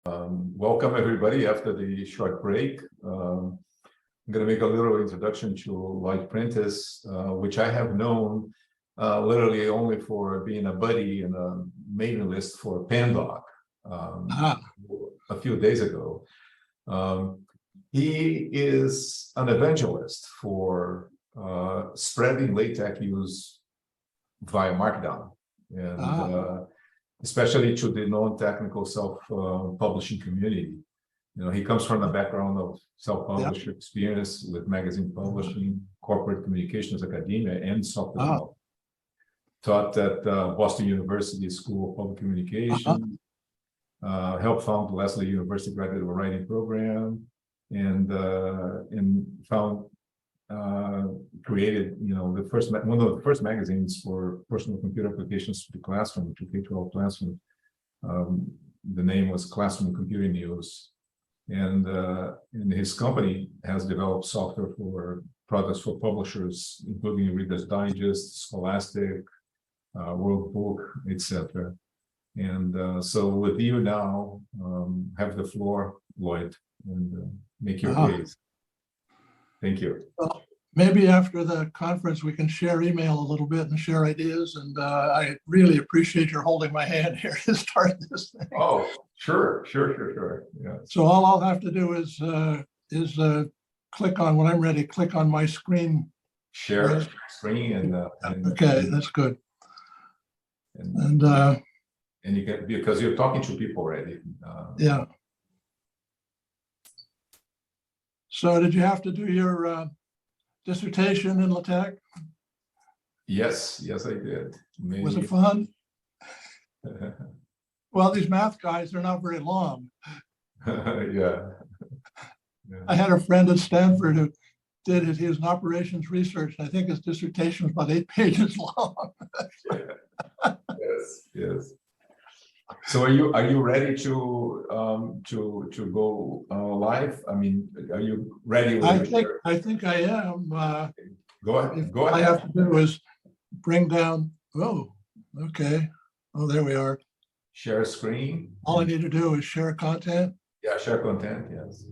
Welcome everybody after the short break. I'm going to make a little introduction to Lloyd Prentice, which I have known literally only for being a buddy and a mailing list for Pandoc a few days ago. He is an evangelist for spreading LaTeX use via Markdown, and especially to the non-technical self-publishing community. You know, he comes from a background of self-publisher experience with magazine publishing, corporate communications, academia, and software development. Taught at Boston University School of Public Communication, helped found the Lesley University Graduate Writing Program, and created, you know, one of the first magazines for personal computer applications to the classroom, to K-12 classroom. The name was Classroom Computing News, and his company has developed software for products for publishers, including Reader's Digest, Scholastic, World Book, etc. And so with you now, have the floor, Lloyd, and make your case. Thank you. Well, maybe after the conference, we can share email a little bit and share ideas. And I really appreciate your holding my hand here to start this thing. Oh, sure. Yeah. So all I'll have to do is click on, when I'm ready, click on my screen. Share screen and okay, that's good. And you can, because you're talking to people already. Yeah. So did you have to do your dissertation in LaTeX? Yes, I did. Maybe. Was it fun? Well, these math guys, they're not very long. Yeah. I had a friend at Stanford who did it. He was in operations research, and I think his dissertation was about 8 pages long. Yes. So are you ready to go live? I mean, are you ready? I think I am. Go ahead. All I have to do is bring down. Oh, okay. Oh, there we are. Share screen. All I need to do is share content. Yeah, share content. Yes.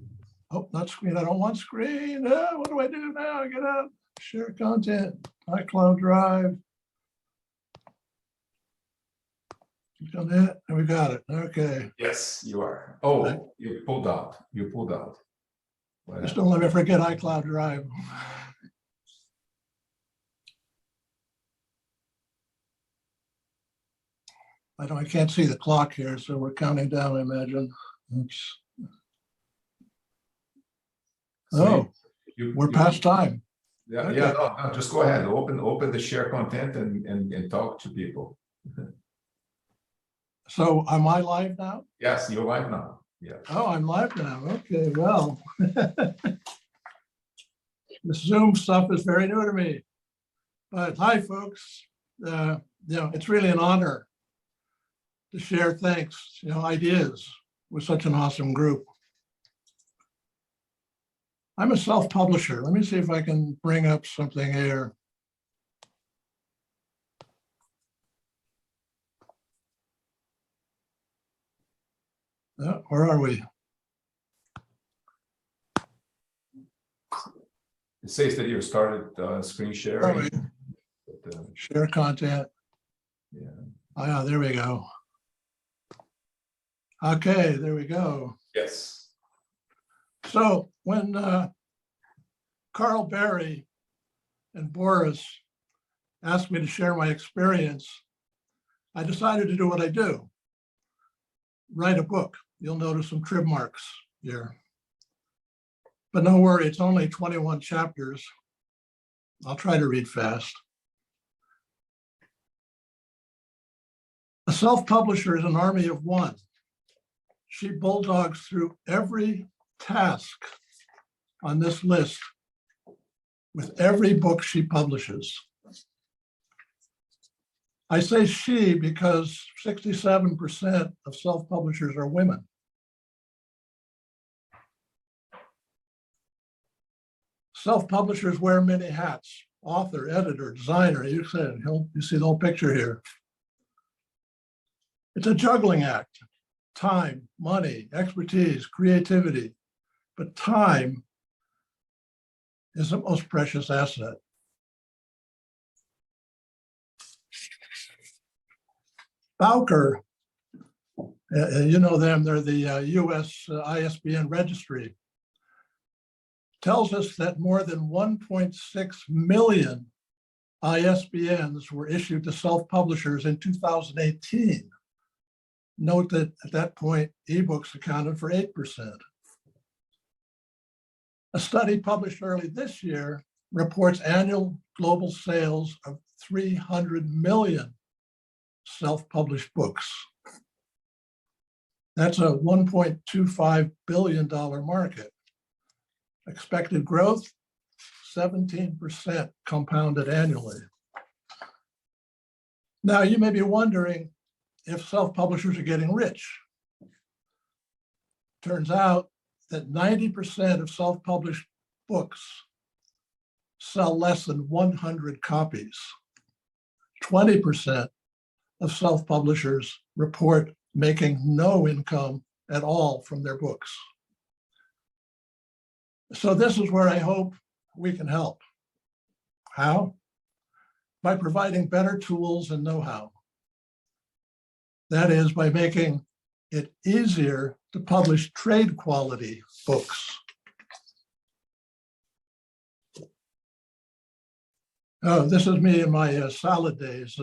Oh, not screen. I don't want screen. What do I do now? Get out. Share content. iCloud Drive. Click on that, and we got it. Okay. Yes, you are. Oh, you pulled out. Just don't let me forget iCloud Drive. I can't see the clock here, so we're counting down, I imagine. Oops. So we're past time. Yeah, okay. No, just go ahead. Open the share content and talk to people. So am I live now? Yes, you're live now. Yeah. Oh, I'm live now. Okay, well. This Zoom stuff is very new to me. But hi, folks. You know, it's really an honor to share thanks, ideas with such an awesome group. I'm a self-publisher. Let me see if I can bring up something here. Where are we? It says that you started screen sharing. Share content. Yeah. Oh, yeah, there we go. Okay, there we go. Yes. So when Carl Berry and Boris asked me to share my experience, I decided to do what I do. Write a book. You'll notice some trib marks here. But no worry, it's only 21 chapters. I'll try to read fast. A self-publisher is an army of one. She bulldogs through every task on this list with every book she publishes. I say she because 67% of self-publishers are women. Self-publishers wear many hats: author, editor, designer. You see the whole picture here. It's a juggling act. time, money, expertise, creativity, but time is the most precious asset. Bowker, you know them, they're the US ISBN registry, tells us that more than 1.6 million ISBNs were issued to self-publishers in 2018. Note that at that point, ebooks accounted for 8%. A study published early this year reports annual global sales of 300 million self-published books. That's a $1.25 billion market. Expected growth, 17% compounded annually. Now, you may be wondering if self-publishers are getting rich. Turns out that 90% of self-published books sell less than 100 copies. 20% of self-publishers report making no income at all from their books. So this is where I hope we can help. How? By providing better tools and know-how. That is, by making it easier to publish trade quality books. Oh, this is me in my salad days.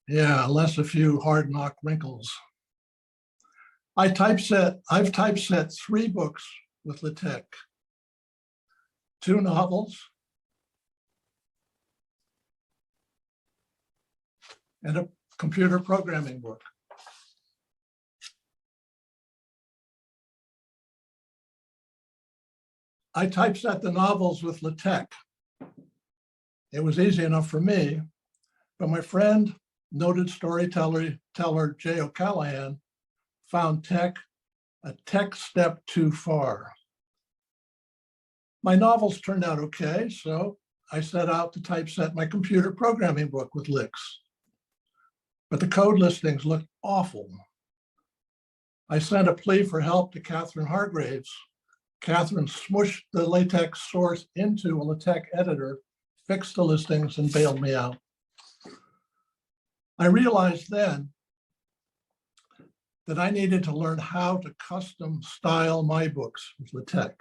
Yeah, less a few hard knock wrinkles. I've typeset 3 books with LaTeX, 2 novels, and a computer programming book. I typeset the novels with LaTeX. It was easy enough for me, but my friend, noted storyteller Jay O'Callahan, found a tech step too far. My novels turned out okay, so I set out to typeset my computer programming book with LaTeX. But the code listings looked awful. I sent a plea for help to Catherine Hargraves. Catherine smushed the LaTeX source into a LaTeX editor, fixed the listings, and bailed me out. I realized then that I needed to learn how to custom style my books with LaTeX.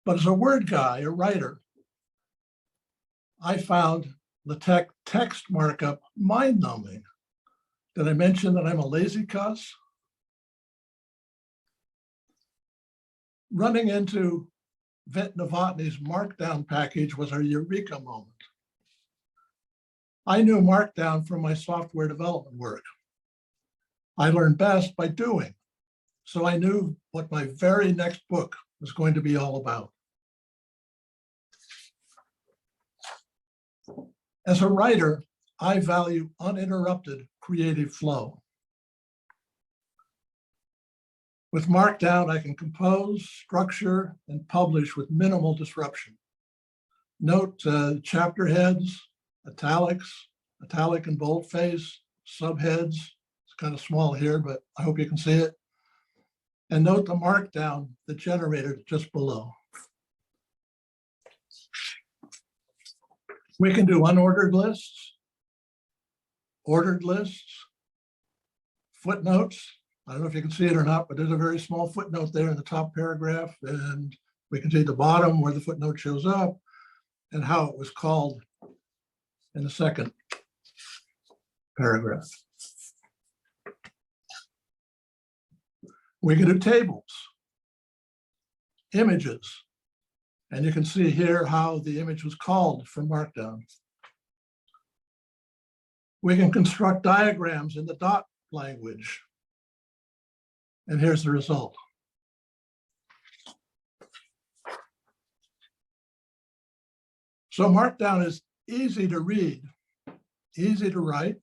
But as a word guy, a writer, I found LaTeX text markup mind-numbing. Did I mention that I'm a lazy cuss? Running into Vet Novotny's Markdown package was a eureka moment. I knew Markdown from my software development work. I learned best by doing, so I knew what my very next book was going to be all about. As a writer, I value uninterrupted creative flow. With Markdown, I can compose, structure, and publish with minimal disruption. Note chapter heads, italics, italic and boldface, subheads. It's kind of small here, but I hope you can see it. And note the Markdown that generated just below. We can do unordered lists, ordered lists, footnotes. I don't know if you can see it or not, but there's a very small footnote there in the top paragraph, and we can see at the bottom where the footnote shows up and how it was called in the second paragraph. We can do tables, images, and you can see here how the image was called from Markdown. We can construct diagrams in the dot language. And here's the result. So Markdown is easy to read, easy to write.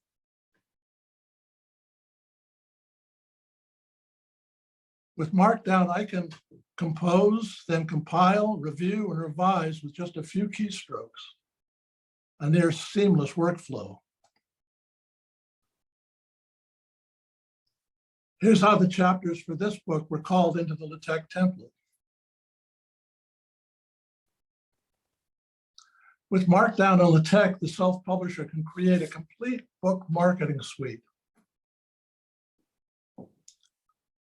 With Markdown, I can compose, then compile, review, and revise with just a few keystrokes. A near seamless workflow. Here's how the chapters for this book were called into the LaTeX template. With Markdown on LaTeX, the self-publisher can create a complete book marketing suite.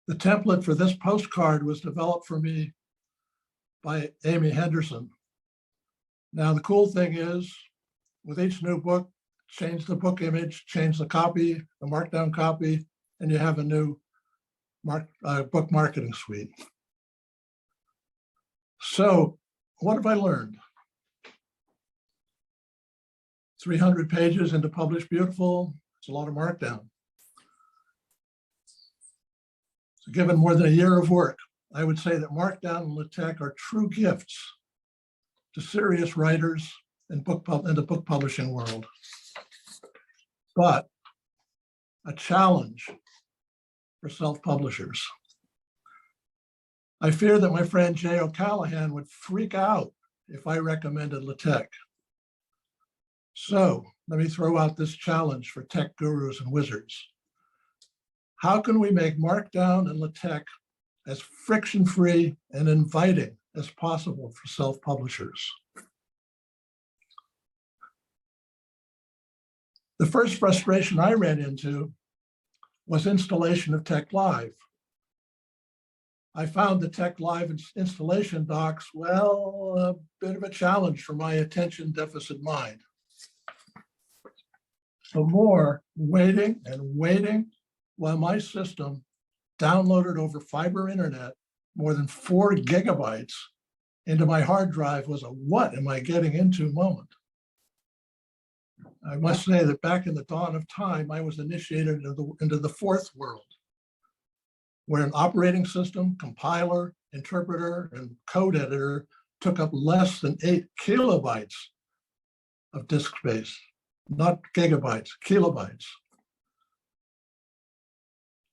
The template for this postcard was developed for me by Amy Henderson. Now, the cool thing is, with each new book, change the book image, change the copy, the markdown copy, and you have a new book marketing suite. So what have I learned? 300 pages into Publish Beautiful. It's a lot of markdown. So given more than a year of work, I would say that Markdown and LaTeX are true gifts to serious writers in the book publishing world, but a challenge for self-publishers. I fear that my friend Jay O'Callahan would freak out if I recommended LaTeX. So let me throw out this challenge for tech gurus and wizards. How can we make Markdown and LaTeX as friction-free and inviting as possible for self-publishers? The first frustration I ran into was installation of TeX Live. I found the TeX Live installation docs, well, a bit of a challenge for my attention deficit mind. So more waiting and waiting while my system downloaded over fiber internet more than 4 gigabytes into my hard drive was a what am I getting into moment. I must say that back in the dawn of time, I was initiated into the fourth world, where an operating system, compiler, interpreter, and code editor took up less than 8 kilobytes of disk space, not gigabytes, kilobytes.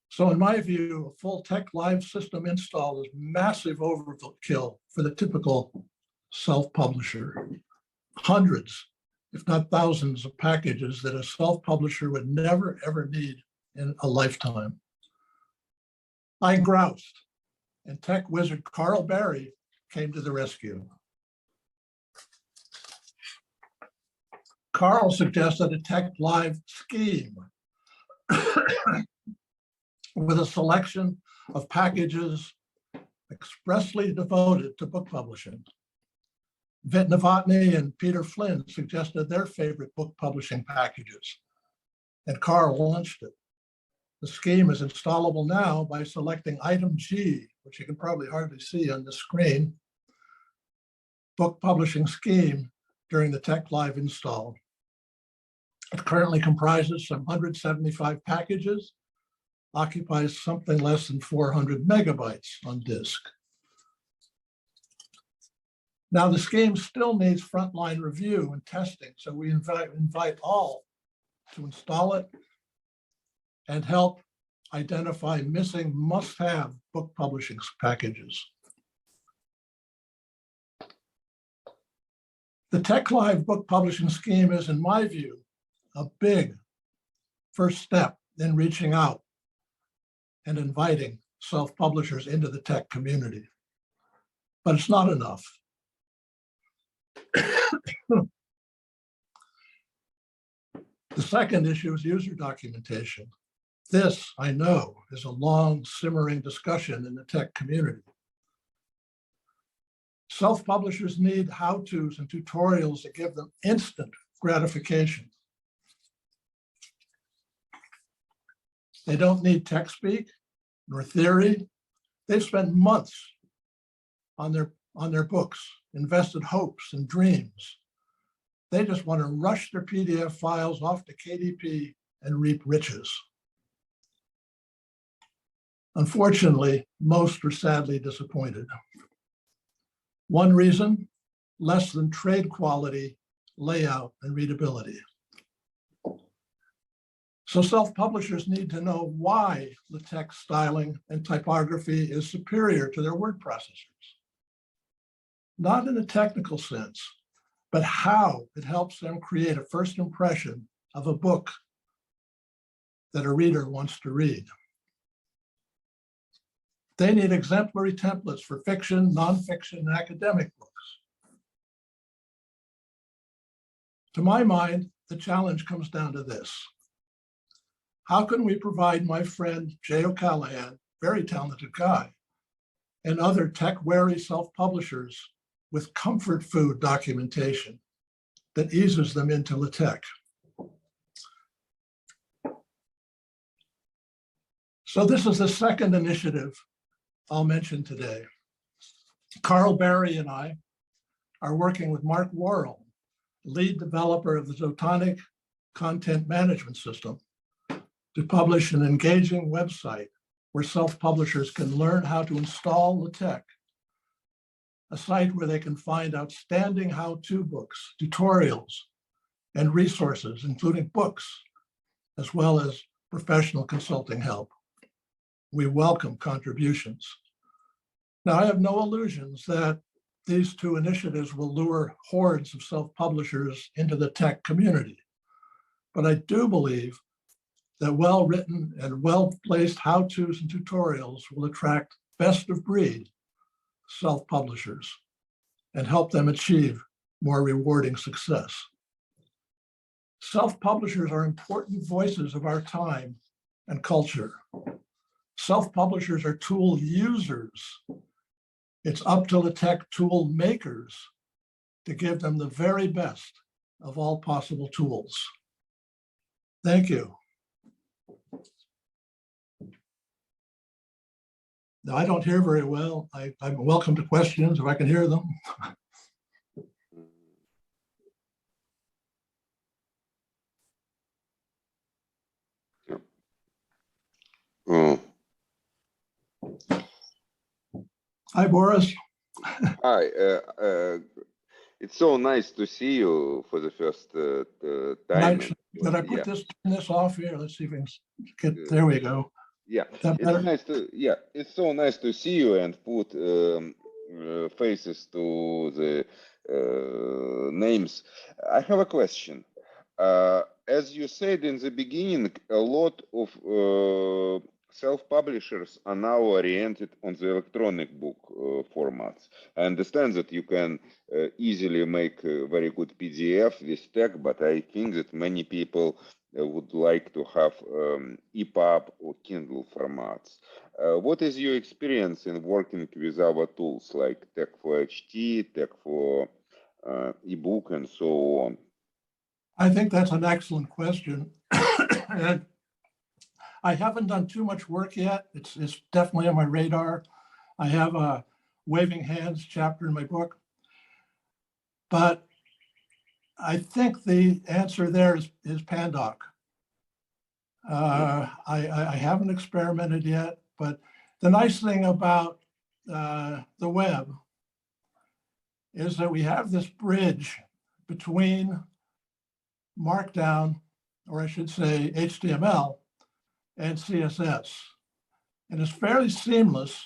So in my view, a full TeX Live system install is massive overkill for the typical self-publisher. Hundreds, if not thousands of packages that a self-publisher would never, ever need in a lifetime. I groused, and tech wizard Carl Barry came to the rescue. Carl suggested a TeX Live scheme with a selection of packages expressly devoted to book publishing. Vit Novotny and Peter Flynn suggested their favorite book publishing packages, and Carl launched it. The scheme is installable now by selecting item G, which you can probably hardly see on the screen, book publishing scheme during the TeX Live install. It currently comprises some 175 packages, occupies something less than 400 megabytes on disk. Now, the scheme still needs frontline review and testing, so we invite all to install it and help identify missing must-have book publishing packages. The TeX Live book publishing scheme is, in my view, a big first step in reaching out and inviting self-publishers into the tech community. But it's not enough. The second issue is user documentation. This, I know, is a long, simmering discussion in the tech community. Self-publishers need how-tos and tutorials that give them instant gratification. They don't need tech speak nor theory. They've spent months on their books, invested hopes and dreams. They just want to rush their PDF files off to KDP and reap riches. Unfortunately, most are sadly disappointed. One reason, less than trade quality, layout, and readability. So self-publishers need to know why LaTeX styling and typography is superior to their word processors. Not in a technical sense, but how it helps them create a first impression of a book that a reader wants to read. They need exemplary templates for fiction, nonfiction, and academic books. To my mind, the challenge comes down to this. How can we provide my friend Jay O'Callahan, very talented guy, and other tech-wary self-publishers with comfort food documentation that eases them into LaTeX? So this is the second initiative I'll mention today. Carl Barry and I are working with Mark Worrell, lead developer of the Zotonic content management system, to publish an engaging website where self-publishers can learn how to install LaTeX, a site where they can find outstanding how-to books, tutorials, and resources, including books, as well as professional consulting help. We welcome contributions. Now, I have no illusions that these two initiatives will lure hordes of self-publishers into the tech community, but I do believe that well-written and well-placed how-tos and tutorials will attract best-of-breed self-publishers and help them achieve more rewarding success. Self-publishers are important voices of our time and culture. Self-publishers are tool users. It's up to LaTeX tool makers to give them the very best of all possible tools. Thank you. Now, I don't hear very well. I'm welcome to questions if I can hear them. Oh, Hi, Boris. hi. It's so nice to see you for the first time. Did I put turn this off here? Let's see if we can get, there we go. Yeah, That better? it's nice to, yeah, it's so nice to see you and put faces to the names. I have a question. As you said in the beginning, a lot of self-publishers are now oriented on the electronic book formats. I understand that you can easily make a very good PDF with TeX, but I think that many people would like to have EPUB or Kindle formats. What is your experience in working with our tools like TeX for HT, TeX for ebook, and so on? I think that's an excellent question. And I haven't done too much work yet. It's definitely on my radar. I have a waving hands chapter in my book. But I think the answer there is Pandoc. I haven't experimented yet, but the nice thing about the web is that we have this bridge between Markdown, or I should say HTML, and CSS. And it's fairly seamless,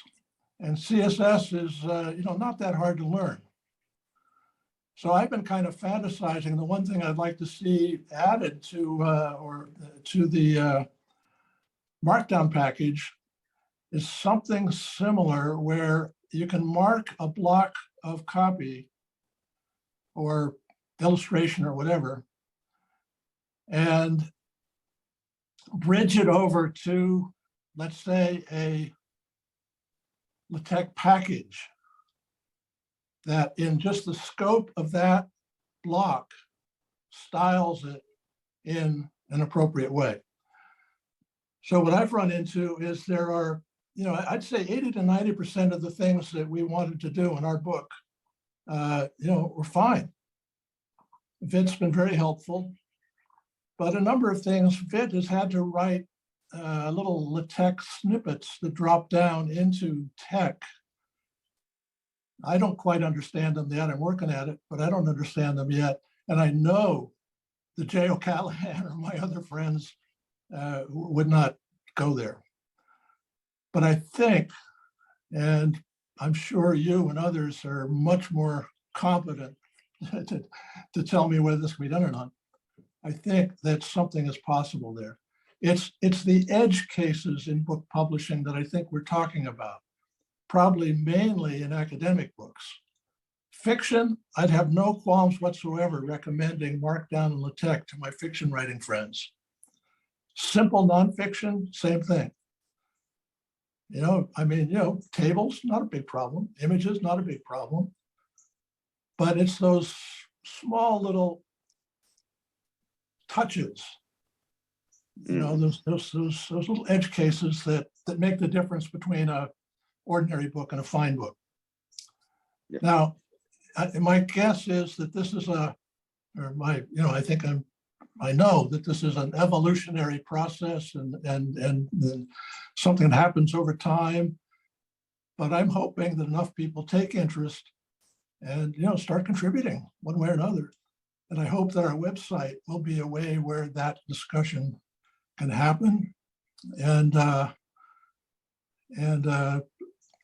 and CSS is not that hard to learn. So I've been kind of fantasizing. The one thing I'd like to see added to the Markdown package is something similar where you can mark a block of copy or illustration or whatever and bridge it over to, let's say, a LaTeX package that in just the scope of that block styles it in an appropriate way. So what I've run into is there are, I'd say 80 to 90% of the things that we wanted to do in our book, were fine. Vit's been very helpful, but a number of things, Vit has had to write little LaTeX snippets that drop down into TeX. I don't quite understand them yet. I'm working at it, but I don't understand them yet. And I know that Jay O'Callahan or my other friends would not go there. But I think, and I'm sure you and others are much more competent to tell me whether this can be done or not. I think that something is possible there. It's the edge cases in book publishing that I think we're talking about. probably mainly in academic books. Fiction, I'd have no qualms whatsoever recommending Markdown and LaTeX to my fiction writing friends. Simple nonfiction, same thing. I mean, tables, not a big problem. Images, not a big problem. But it's those small little touches, those little edge cases that make the difference between a ordinary book and a fine book. Yeah. Now, my guess is that this is I know that this is an evolutionary process and something that happens over time, but I'm hoping that enough people take interest and, start contributing one way or another. And I hope that our website will be a way where that discussion can happen. And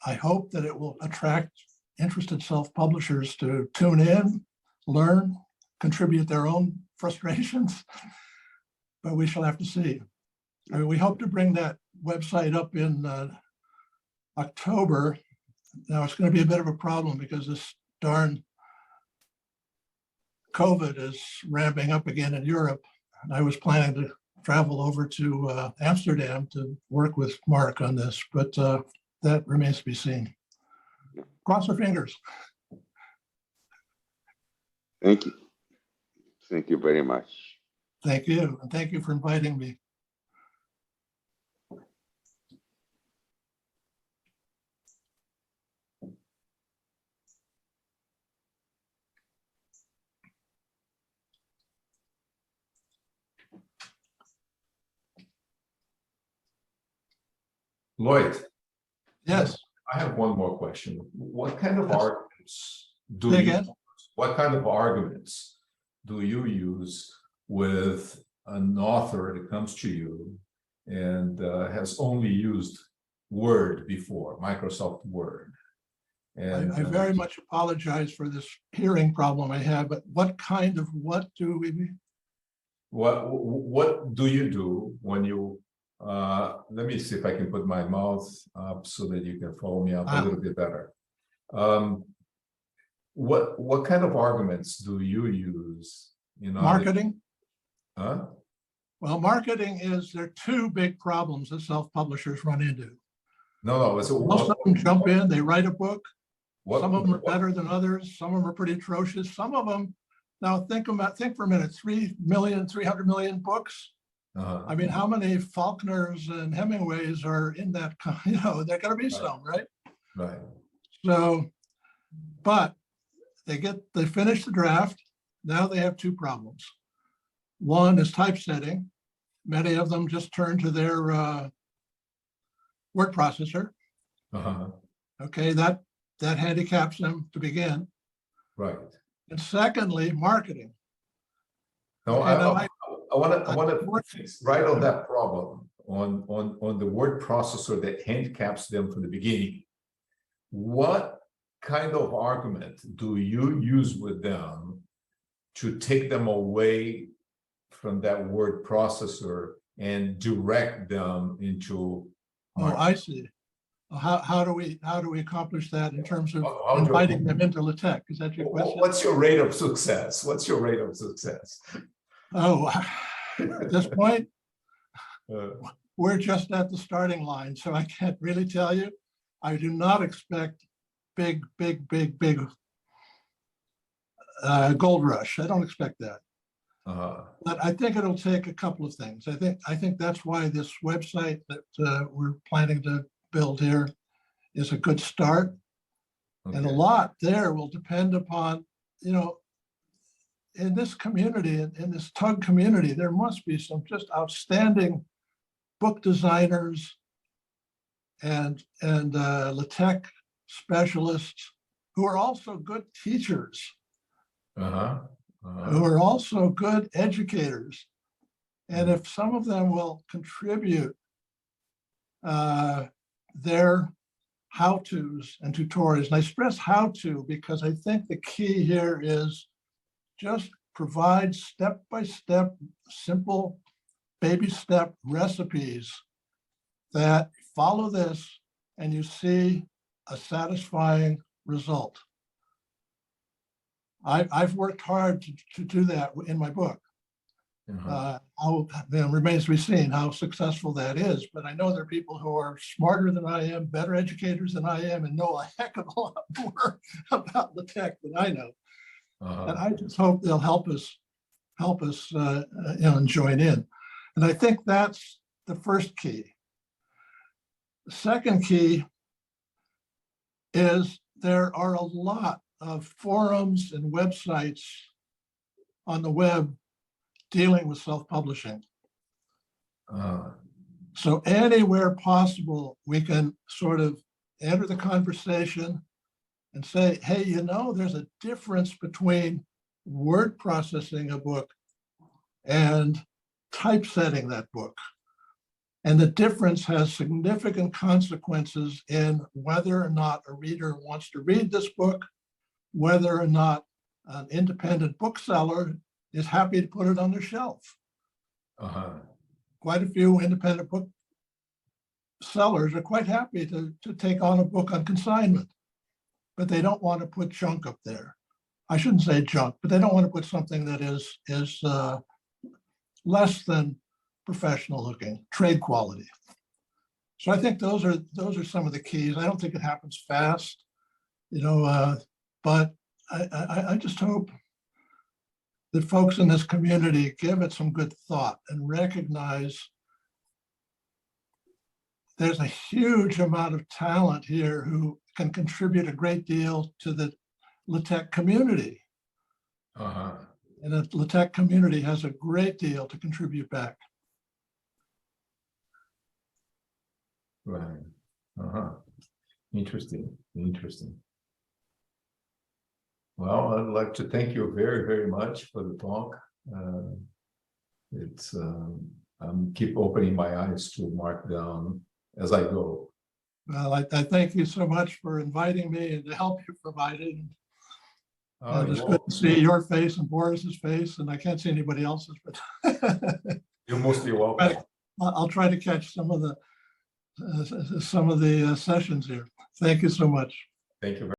I hope that it will attract interested self-publishers to tune in, learn, contribute their own frustrations, but we shall have to see. I mean, we hope to bring that website up in October. Now it's going to be a bit of a problem because this darn COVID is ramping up again in Europe. And I was planning to travel over to Amsterdam to work with Mark on this, but that remains to be seen. Cross our fingers. Thank you. Thank you very much. Thank you. And thank you for inviting me. Lloyd, Yes. I have one more question. What kind of Yes. arguments do Say you again? what kind of arguments do you use with an author that comes to you and has only used Word before, Microsoft Word? And I very much apologize for this hearing problem I have, but what do we? what do you do when you let me see if I can put my mouth up so that you can follow me up a little bit better. What kind of arguments do you use in Marketing? Huh? Well, marketing there are two big problems that self-publishers run into. No, Most of them jump in, they write a book. Some of them are what- better than others. Some of them are pretty atrocious. Some of them, now think for a minute, 300 million books. I mean, how many Faulkners and Hemingways are in that? There gotta be some, right? Right. So, but they finish the draft. Now they have two problems. One is typesetting. Many of them just turn to their word processor. Okay, that handicaps them to begin. Right. And secondly, marketing. No, Okay, I want to fix right on that problem on the word processor that handicaps them from the beginning. What kind of argument do you use with them to take them away from that word processor and direct them into? Oh, I see. How do we accomplish that in terms of How do you- inviting them into LaTeX? Is that your question? What's your rate of success? What's your rate of success? Oh, at this point, Uh, we're just at the starting line, so I can't really tell you. I do not expect big gold rush. I don't expect that. But I think it'll take a couple of things. I think that's why this website that we're planning to build here is a good start. And a okay. lot there will depend upon, in this community, in this TUG community, there must be some just outstanding book designers and LaTeX specialists who are also good teachers, who are also good educators. And if some of them will contribute their how-tos and tutorials, and I stress how-to because I think the key here is just provide step-by-step, simple baby step recipes that follow this and you see a satisfying result. I've worked hard to do that in my book. Remains to be seen how successful that is, but I know there are people who are smarter than I am, better educators than I am, and know a heck of a lot more about the tech than I know. And I just hope they'll help us, and join in. And I think that's the first key. The second key is there are a lot of forums and websites on the web dealing with self-publishing. So anywhere possible, we can sort of enter the conversation and say, hey, there's a difference between word processing a book and typesetting that book. And the difference has significant consequences in whether or not a reader wants to read this book, whether or not an independent bookseller is happy to put it on their shelf. Quite a few independent book sellers are quite happy to take on a book on consignment, but they don't want to put junk up there. I shouldn't say junk, but they don't want to put something that is less than professional looking, trade quality. So I think those are some of the keys. I don't think it happens fast, but I just hope that folks in this community give it some good thought and recognize there's a huge amount of talent here who can contribute a great deal to the LaTeX community. And the LaTeX community has a great deal to contribute back. Right. Interesting. Well, I'd like to thank you very, very much for the talk. I'm keep opening my eyes to mark down as I go. Well, I thank you so much for inviting me and the help you provided. It's good to see your face and Boris's face, and I can't see anybody else's, but You're mostly welcome. I'll try to catch some of the sessions here. Thank you so much. Thank you very much.